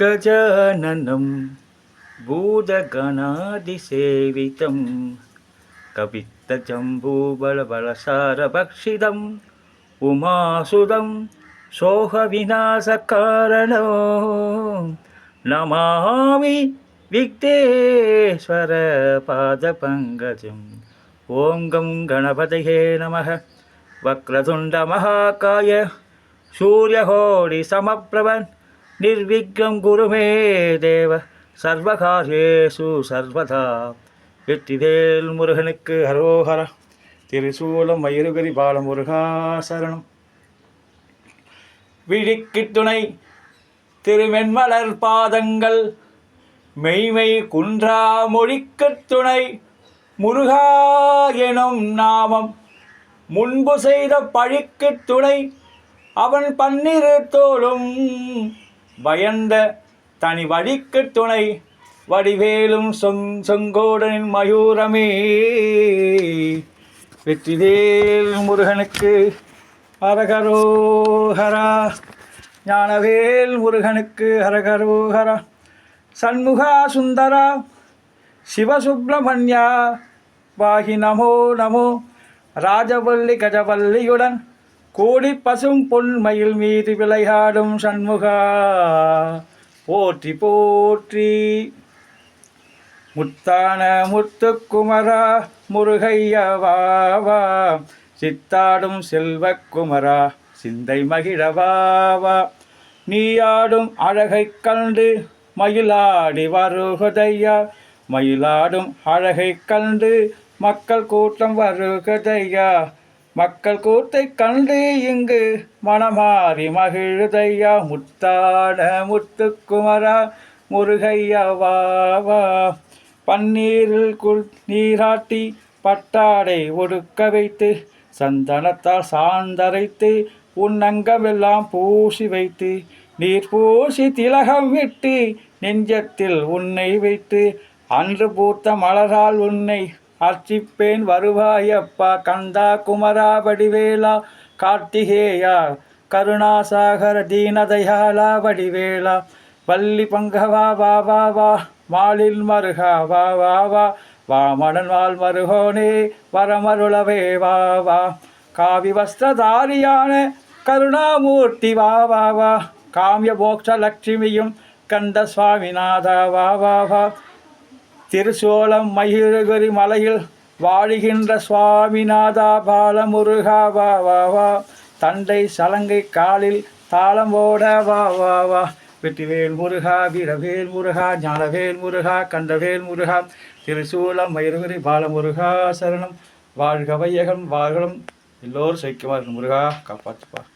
गजाननं भूतगणादिसेवितं कपित्तजम्बूबलबलसारभक्षितम् उमासुतं शोकविनाशकारणो नमामि विघ्नेश्वरपादपङ्कजम् ॐ गं गणपतये नमः वक्रतुण्डमहाकाय सूर्यकोटिसमप्रभ निर्विघ्नं कुरु मे देव சர்வகாரியேஷு சர்வதா. வெற்றிவேல் முருகனுக்கு ஹரோஹரா. திருசூலம் மயிருகரி பாலமுருகா சரணம். விழிக்குத் துணை திருமென்மலர் பாதங்கள் மெய்மை குன்றா மொழிக்குத் துணை முருகா எனும் நாமம் முன்பு செய்த பழிக்குத் துணை அவன் பன்னிரு தோளும் பயந்த தனி வழிக்குத் துணை வடிவேலும் செங்கோடனின் மயூரமே. வெற்றிவேல் முருகனுக்கு ஹரஹரோஹரா. ஞானவேல் முருகனுக்கு ஹரஹரோஹரா. சண்முகா சுந்தரா சிவசுப்பிரமணியா வாகி நமோ நமோ. ராஜவல்லி கஜவல்லியுடன் கோடி பசும் பொன்மயில் மீது விளையாடும் சண்முகா போற்றி போற்றி. முத்தான முத்துக்குமரா முருகையவாவா சித்தாடும் செல்வக்குமரா சிந்தை மகிழவாவா. நீயாடும் அழகைக் கண்டு மயிலாடி வருகதையா மயிலாடும் அழகைக் கண்டு மக்கள் கூட்டம் வருகதையா. மக்கள் கூத்தைக் கண்டு இங்கு மனமாறி மகிழுதையா. முத்தான முத்துக்குமரா முருகையவாவா. பன்னீரில் நீராட்டி பட்டாடை ஒடுக்க வைத்து சந்தனத்தால் சாந்தரைத்து உன் அங்கமெல்லாம் பூசி வைத்து நீர் பூசி திலகம் விட்டு நெஞ்சத்தில் உன்னை வைத்து அன்று பூத்த மலரால் உன்னை அர்ச்சிப்பேன் வருவாயப்பா. கந்தா குமரா வடிவேலா கார்த்திகேயா கருணாசாகர தீனதயாலா வடிவேலா. வள்ளி பங்கவா வா வா வா மாலில் மருகா வா வா வா வாமணன் வால் மருகோனே வரமருளவே வா வா. காவி வஸ்திரதாரியான கருணாமூர்த்தி வா வா வா. காமிய மோட்ச லட்சுமியும் கந்த சுவாமிநாதா வா வா வா. திருசோலம் மயிலகிரி மலையில் வாழுகின்ற சுவாமிநாதா பாலமுருகா வா வா வா. தண்டை சலங்கை காலில் தாளம் ஓட வா வா வா. வெற்றிவேல் முருகா வீரவேல் முருகா ஞானவேல் முருகா கண்டவேல் முருகா. திருசூலம் மயிலகிரி பாலமுருகா சரணம். வாழ்க வையகம் வாழ்களும் எல்லோரும் சைக்கியமாக இருக்கணும். முருகா காப்பாற்றுப்பா.